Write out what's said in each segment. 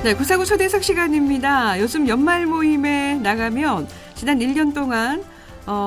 네, 구사구 초대석 시간입니다. 요즘 연말 모임에 나가면 지난 1년 동안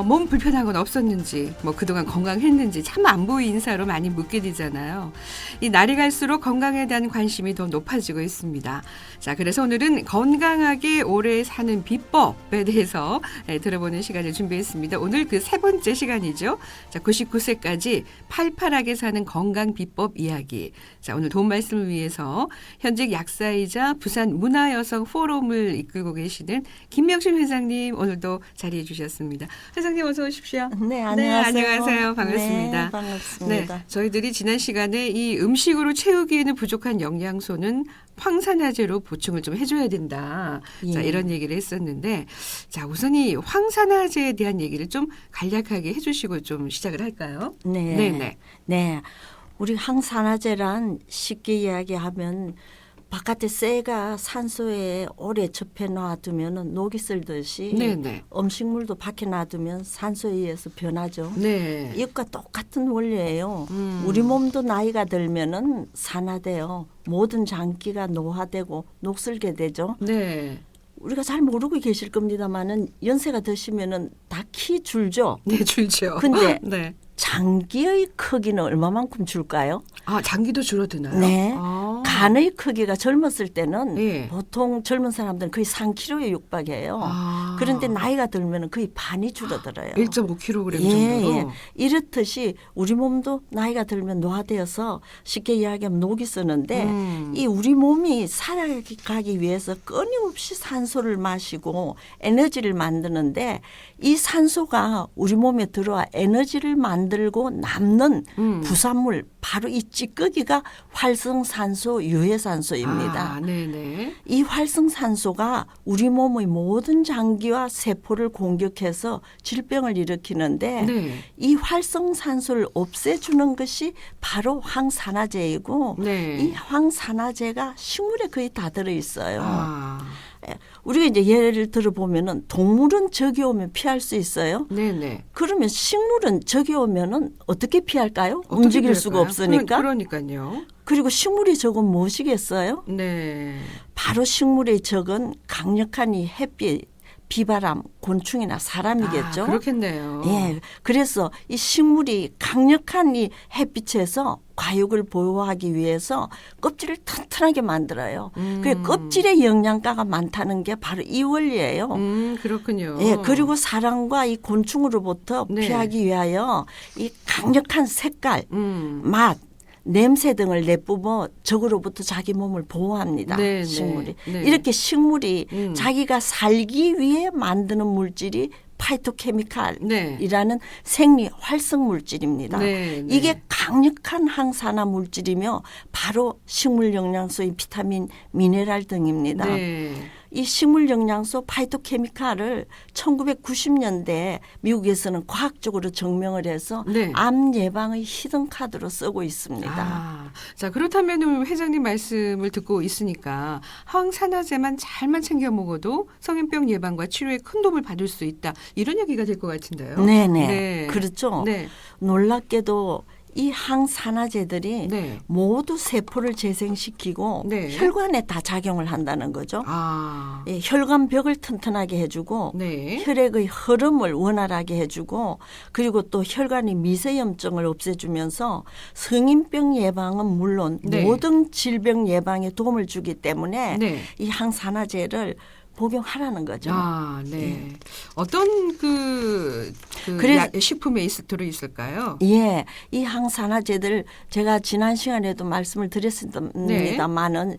몸 불편한 건 없었는지, 그동안 건강했는지 참 안부 인사로 많이 묻게 되잖아요. 이 날이 갈수록 건강에 대한 관심이 더 높아지고 있습니다. 자, 그래서 오늘은 건강하게 오래 사는 비법에 대해서 들어보는 시간을 준비했습니다. 오늘 그 세 번째 시간이죠. 자, 99세까지 팔팔하게 사는 건강 비법 이야기. 자, 오늘 도움 말씀을 위해서 현직 약사이자 부산 문화여성 포럼을 이끌고 계시는 김명신 회장님 오늘도 자리해 주셨습니다. 회장님 어서 오십시오. 네, 안녕하세요. 네, 안녕하세요. 반갑습니다. 네, 반갑습니다. 네, 저희들이 지난 시간에 이 음식으로 채우기에는 부족한 영양소는 황산화제로 보충을 좀 해줘야 된다. 예. 자, 이런 얘기를 했었는데, 자, 우선 이 황산화제에 대한 얘기를 좀 간략하게 해주시고 좀 시작을 할까요? 네. 네네. 네. 우리 항산화제란 쉽게 이야기하면 바깥에 쇠가 산소에 오래 접해 놔두면 녹이 슬듯이 네네. 음식물도 밖에 놔두면 산소에 의해서 변하죠. 네. 이것과 똑같은 원리예요. 우리 몸도 나이가 들면은 산화돼요. 모든 장기가 노화되고 녹슬게 되죠. 네. 우리가 잘 모르고 계실 겁니다만은 연세가 드시면은 다 키 줄죠. 네, 줄죠. 근데 네. 장기의 크기는 얼마만큼 줄까요? 아, 장기도 줄어드나요? 네. 아. 간의 크기가 젊었을 때는 예. 보통 젊은 사람들은 거의 3kg에 육박해요. 아. 그런데 나이가 들면 거의 반이 줄어들어요. 1.5kg 예, 정도로. 예. 이렇듯이 우리 몸도 나이가 들면 노화되어서 쉽게 이야기하면 녹이 쓰는데 이 우리 몸이 살아가기 위해서 끊임없이 산소를 마시고 에너지를 만드는데 이 산소가 우리 몸에 들어와 에너지를 만들고 남는 부산물 바로 이 찌꺼기가 활성산소 유해산소입니다. 아, 네네. 이 활성산소가 우리 몸의 모든 장기와 세포를 공격해서 질병을 일으키는데 네. 이 활성산소를 없애주는 것이 바로 황산화제이고 네. 이 황산화제가 식물에 거의 다 들어있어요. 아. 우리가 이제 예를 들어보면은 동물은 적이 오면 피할 수 있어요. 네네. 그러면 식물은 적이 오면은 어떻게 피할까요? 어떻게 움직일 수가 될까요? 없으니까. 그러니까요. 그리고 식물의 적은 무엇이겠어요? 네. 바로 식물의 적은 강력한 이 햇빛, 비바람, 곤충이나 사람이겠죠. 아, 그렇겠네요. 예. 그래서 이 식물이 강력한 이 햇빛에서 과육을 보호하기 위해서 껍질을 튼튼하게 만들어요. 그 껍질에 영양가가 많다는 게 바로 이 원리예요. 그렇군요. 예, 그리고 사람과 이 곤충으로부터 네. 피하기 위하여 이 강력한 색깔, 맛, 냄새 등을 내뿜어 적으로부터 자기 몸을 보호합니다. 네, 식물이. 네, 네. 이렇게 식물이 자기가 살기 위해 만드는 물질이 파이토케미칼이라는 생리 활성 물질입니다. 네, 네. 이게 강력한 항산화 물질이며 바로 식물 영양소인 비타민, 미네랄 등입니다. 네. 이 식물 영양소 파이토케미칼을 1990년대 미국에서는 과학적으로 증명을 해서 네. 암 예방의 히든 카드로 쓰고 있습니다. 아, 자, 그렇다면 회장님 말씀을 듣고 있으니까 항산화제만 잘만 챙겨 먹어도 성인병 예방과 치료에 큰 도움을 받을 수 있다. 이런 얘기가 될 것 같은데요. 네네. 네. 그렇죠. 네. 놀랍게도 이 항산화제들이 네. 모두 세포를 재생시키고 네. 혈관에 다 작용을 한다는 거죠. 아. 예, 혈관벽을 튼튼하게 해주고 네. 혈액의 흐름을 원활하게 해주고 그리고 또 혈관의 미세염증을 없애주면서 성인병 예방은 물론 네. 모든 질병 예방에 도움을 주기 때문에 네. 이 항산화제를 복용하라는 거죠. 아, 네. 어떤 식품에 들어있을까요? 예, 이 항산화제들 제가 지난 시간에도 말씀을 드렸습니다만은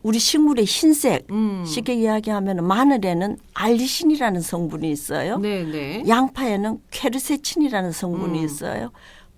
우리 식물의 흰색 쉽게 이야기하면 마늘에는 알리신이라는 성분이 있어요. 네네. 양파에는 퀘르세친이라는 성분이 있어요.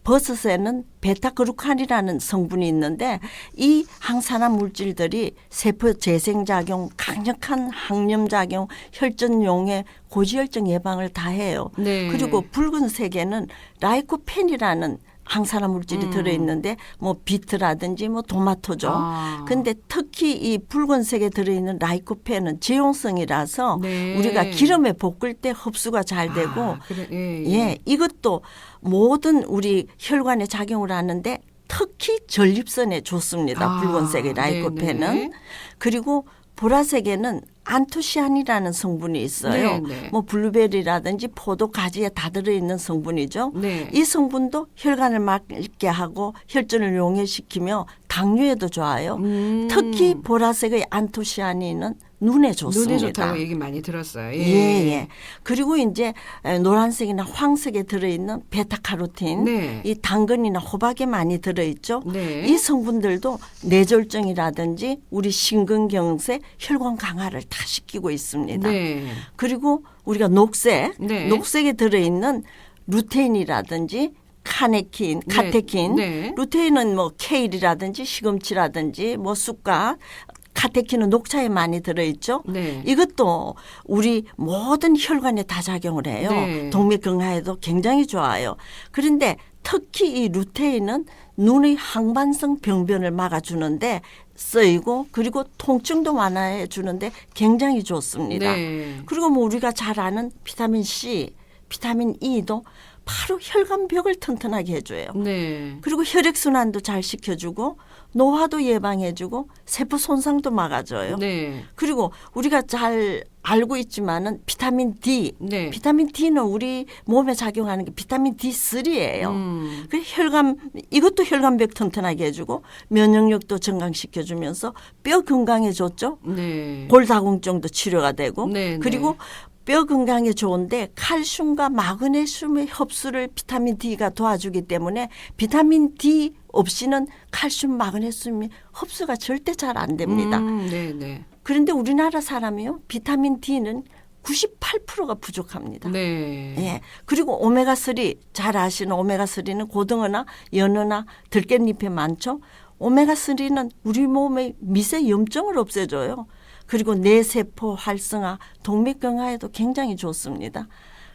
버섯에는 베타그루칸이라는 성분이 있는데 이 항산화 물질들이 세포 재생작용, 강력한 항염작용, 혈전용해, 고지혈증 예방을 다 해요. 네. 그리고 붉은색에는 라이코펜이라는 항산화 물질이 들어있는데 뭐 비트라든지 뭐 토마토죠. 아. 근데 특히 이 붉은색에 들어있는 라이코펜은 지용성이라서 네. 우리가 기름에 볶을 때 흡수가 잘 되고 그래, 예, 예, 이것도 모든 우리 혈관에 작용을 하는데 특히 전립선에 좋습니다. 붉은색의 라이코펜은. 네네. 그리고 보라색에는 안토시아닌이라는 성분이 있어요. 네네. 뭐 블루베리라든지 포도 가지에 다 들어있는 성분이죠. 네. 이 성분도 혈관을 맑게 하고 혈전을 용해시키며 당뇨에도 좋아요. 특히 보라색의 안토시아닌은 눈에 좋습니다. 눈에 좋다고 얘기 많이 들었어요. 예. 그리고 이제 노란색이나 황색에 들어있는 베타카로틴, 네. 이 당근이나 호박에 많이 들어있죠. 네. 이 성분들도 뇌졸중이라든지 우리 심근경색, 혈관 강화를 다 시키고 있습니다. 네. 그리고 우리가 녹색, 네. 녹색에 들어있는 루테인이라든지 카네킨, 카테킨, 네. 루테인은 뭐 케일이라든지 시금치라든지 뭐 쑥갓, 카테킨은 녹차에 많이 들어있죠. 네. 이것도 우리 모든 혈관에 다 작용을 해요. 네. 동맥경화에도 굉장히 좋아요. 그런데 특히 이 루테인은 눈의 항반성 병변을 막아주는데 쓰이고 그리고 통증도 완화해 주는데 굉장히 좋습니다. 네. 그리고 뭐 우리가 잘 아는 비타민 C, 비타민 E도 바로 혈관벽을 튼튼하게 해줘요. 네. 그리고 혈액순환도 잘 시켜주고 노화도 예방해주고 세포 손상도 막아줘요. 네. 그리고 우리가 잘 알고 있지만은 비타민 D, 네. 비타민 D는 우리 몸에 작용하는 게 비타민 D3예요. 그 이것도 혈관벽 튼튼하게 해주고 면역력도 증강시켜주면서 뼈 건강에 좋죠. 네. 골다공증도 치료가 되고 네, 그리고 뼈 건강에 좋은데 칼슘과 마그네슘의 흡수를 비타민 D가 도와주기 때문에 비타민 D 없이는 칼슘, 마그네슘이 흡수가 절대 잘 안 됩니다. 네. 그런데 우리나라 사람이요. 비타민 D는 98%가 부족합니다. 네. 예. 그리고 오메가3 잘 아시는 오메가3는 고등어나 연어나 들깻잎에 많죠. 오메가3는 우리 몸의 미세 염증을 없애줘요. 그리고 뇌세포 활성화, 동맥경화에도 굉장히 좋습니다.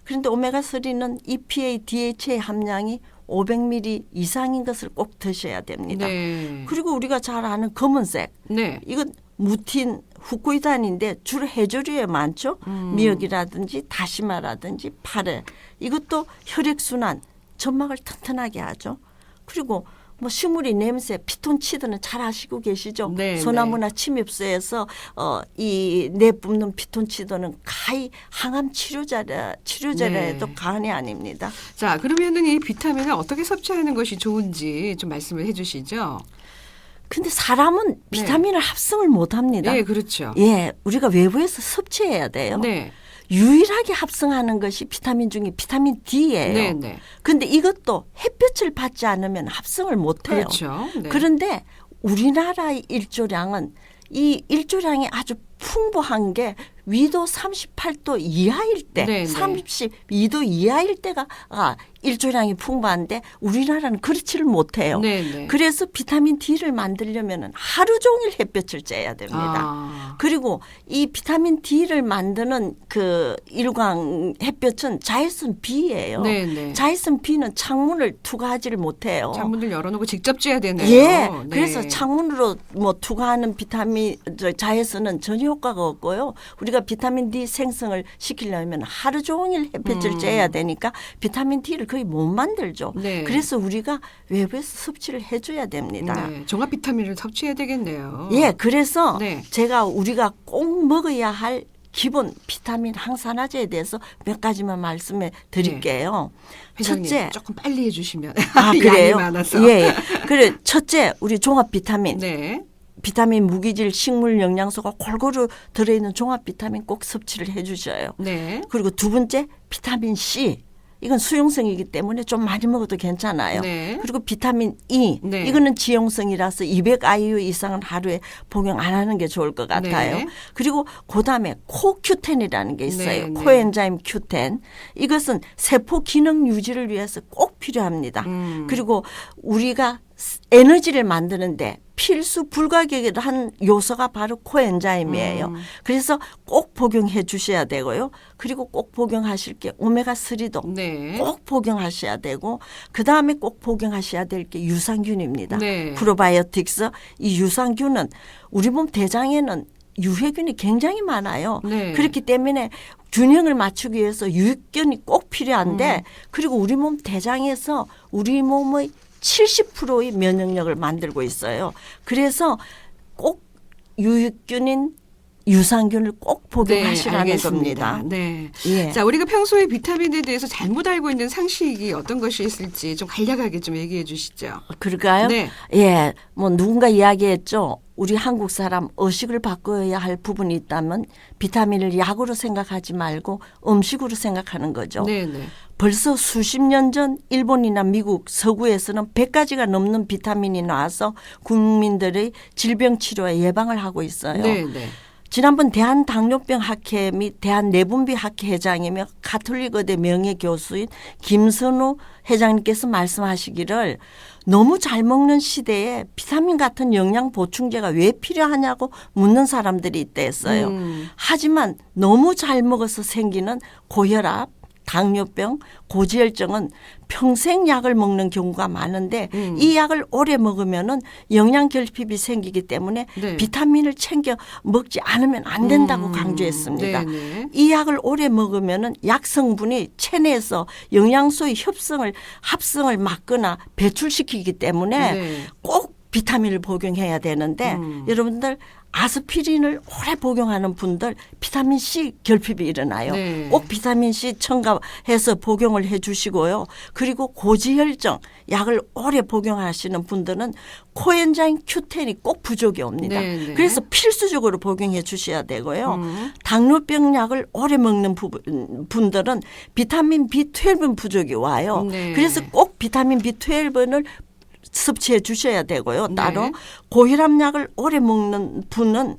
그런데 오메가3는 EPA, DHA 함량이 500ml 이상인 것을 꼭 드셔야 됩니다. 네. 그리고 우리가 잘 아는 검은색, 네. 이건 무틴, 후코이단인데 주로 해조류에 많죠. 미역이라든지 다시마라든지 파래. 이것도 혈액순환, 점막을 튼튼하게 하죠. 그리고 뭐 식물이 냄새, 피톤치드는 잘 아시고 계시죠. 네, 소나무나 침입수에서 이 내뿜는 피톤치드는 가히 항암 치료제라 해도 과언이 아닙니다. 자, 그러면은 이 비타민을 어떻게 섭취하는 것이 좋은지 좀 말씀을 해주시죠. 근데 사람은 비타민을 합성을 못 합니다. 네, 그렇죠. 예, 우리가 외부에서 섭취해야 돼요. 네. 유일하게 합성하는 것이 비타민 중에 비타민 D예요. 네. 그런데 이것도 햇볕을 받지 않으면 합성을 못 해요. 그렇죠. 네. 그런데 우리나라의 일조량은 이 일조량이 아주 풍부한 게 위도 38도 이하일 때, 네. 32도 이하일 때가 일조량이 풍부한데 우리나라는 그렇지를 못해요. 네. 그래서 비타민 D를 만들려면 하루 종일 햇볕을 쬐야 됩니다. 그리고 이 비타민 D를 만드는 그 일광 햇볕은 자외선 B예요. 네. 자외선 B는 창문을 투과하지를 못해요. 창문을 열어놓고 직접 쬐야 되네요. 예. 네. 그래서 창문으로 뭐 투과하는 자외선은 전혀 효과가 없고요. 우리가 비타민 D 생성을 시키려면 하루 종일 햇볕을 쬐야 되니까 비타민 D를 거의 못 만들죠. 네. 그래서 우리가 외부에서 섭취를 해줘야 됩니다. 네. 종합 비타민을 섭취해야 되겠네요. 예, 그래서 네. 우리가 꼭 먹어야 할 기본 비타민 항산화제에 대해서 몇 가지만 말씀해 드릴게요. 회장님, 첫째, 조금 빨리 해주시면 그래요? 양이 많아서. 예. 그래, 첫째, 우리 종합 비타민. 네. 비타민, 무기질, 식물 영양소가 골고루 들어있는 종합 비타민 꼭 섭취를 해 주셔요. 네. 그리고 두 번째, 비타민 C. 이건 수용성이기 때문에 좀 많이 먹어도 괜찮아요. 네. 그리고 비타민 E. 네. 이거는 지용성이라서 200 IU 이상은 하루에 복용 안 하는 게 좋을 것 같아요. 네. 그리고 그다음에 코큐텐이라는 게 있어요. 네. 코엔자임 Q10. 이것은 세포 기능 유지를 위해서 꼭 필요합니다. 그리고 우리가 에너지를 만드는데 필수 불가결한 요소가 바로 코엔자임이에요. 그래서 꼭 복용해 주셔야 되고요. 그리고 꼭 복용하실 게 오메가3도 네. 꼭 복용하셔야 되고 그다음에 꼭 복용하셔야 될 게 유산균입니다. 네. 프로바이오틱스. 이 유산균은 우리 몸 대장에는 유해균이 굉장히 많아요. 네. 그렇기 때문에 균형을 맞추기 위해서 유익균이 꼭 필요한데 그리고 우리 몸 대장에서 우리 몸의 70%의 면역력을 만들고 있어요. 그래서 꼭 유익균인 유산균을 꼭 복용하시라는 알겠습니다. 겁니다. 네. 예. 자, 우리가 평소에 비타민에 대해서 잘못 알고 있는 상식이 어떤 것이 있을지 좀 간략하게 좀 얘기해 주시죠. 그럴까요? 네. 예, 뭐 누군가 이야기했죠. 우리 한국 사람 의식을 바꿔야 할 부분이 있다면 비타민을 약으로 생각하지 말고 음식으로 생각하는 거죠. 네, 네. 벌써 수십 년 전 일본이나 미국 서구에서는 100가지가 넘는 비타민이 나와서 국민들의 질병 치료에 예방을 하고 있어요. 네, 네. 지난번 대한당뇨병 학회 및 대한내분비 학회 회장이며 가톨릭의대 명예교수인 김선우 회장님께서 말씀하시기를 너무 잘 먹는 시대에 비타민 같은 영양 보충제가 왜 필요하냐고 묻는 사람들이 있다 했어요. 하지만 너무 잘 먹어서 생기는 고혈압, 당뇨병, 고지혈증은 평생 약을 먹는 경우가 많은데 이 약을 오래 먹으면은 영양 결핍이 생기기 때문에 네. 비타민을 챙겨 먹지 않으면 안 된다고 강조했습니다. 네네. 이 약을 오래 먹으면은 약 성분이 체내에서 영양소의 합성을 막거나 배출시키기 때문에 네. 꼭 비타민을 복용해야 되는데 여러분들 아스피린을 오래 복용하는 분들 비타민 C 결핍이 일어나요. 네. 꼭 비타민 C 첨가해서 복용을 해 주시고요. 그리고 고지혈증 약을 오래 복용하시는 분들은 코엔자임 Q10이 꼭 부족이 옵니다. 네, 네. 그래서 필수적으로 복용해 주셔야 되고요. 당뇨병 약을 오래 먹는 분들은 비타민 B12 부족이 와요. 네. 그래서 꼭 비타민 B12을 섭취해 주셔야 되고요. 따로 네. 고혈압 약을 오래 먹는 분은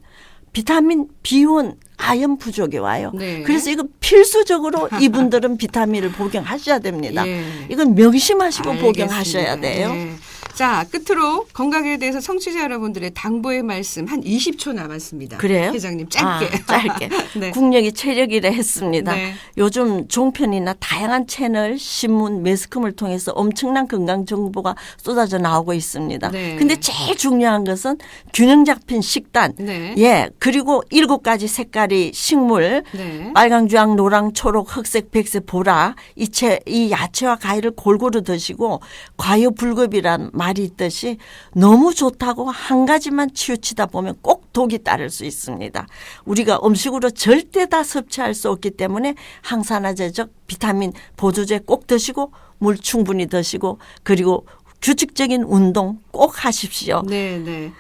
비타민 B1 아연 부족이 와요. 네. 그래서 이거 필수적으로 이분들은 비타민을 복용하셔야 됩니다. 예. 이건 명심하시고 알겠습니다. 복용하셔야 돼요. 네. 자, 끝으로 건강에 대해서 청취자 여러분들의 당부의 말씀 한 20초 남았습니다. 그래요? 회장님 짧게. 짧게. 네. 국력이 체력이라 했습니다. 네. 요즘 종편이나 다양한 채널, 신문, 매스컴을 통해서 엄청난 건강 정보가 쏟아져 나오고 있습니다. 네. 근데 제일 중요한 것은 균형 잡힌 식단. 네. 예. 그리고 7가지 색깔의 식물. 네. 빨강, 주황, 노랑, 초록, 흑색, 백색, 보라. 이 야채와 과일을 골고루 드시고 과유불급이란 말이 있듯이 너무 좋다고 한 가지만 치우치다 보면 꼭 독이 따를 수 있습니다. 우리가 음식으로 절대 다 섭취할 수 없기 때문에 항산화제적 비타민 보조제 꼭 드시고 물 충분히 드시고 그리고 규칙적인 운동 꼭 하십시오. 네, 네.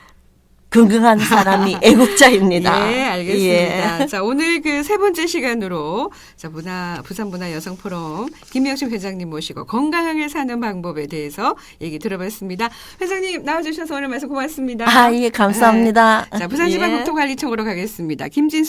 건강한 사람이 애국자입니다. 예, 알겠습니다. 예. 자, 오늘 그 세 번째 시간으로 자, 부산문화여성포럼 김명식 회장님 모시고 건강하게 사는 방법에 대해서 얘기 들어봤습니다. 회장님 나와주셔서 오늘 말씀 고맙습니다. 예, 감사합니다. 자, 부산지방국토관리청으로 가겠습니다. 김진수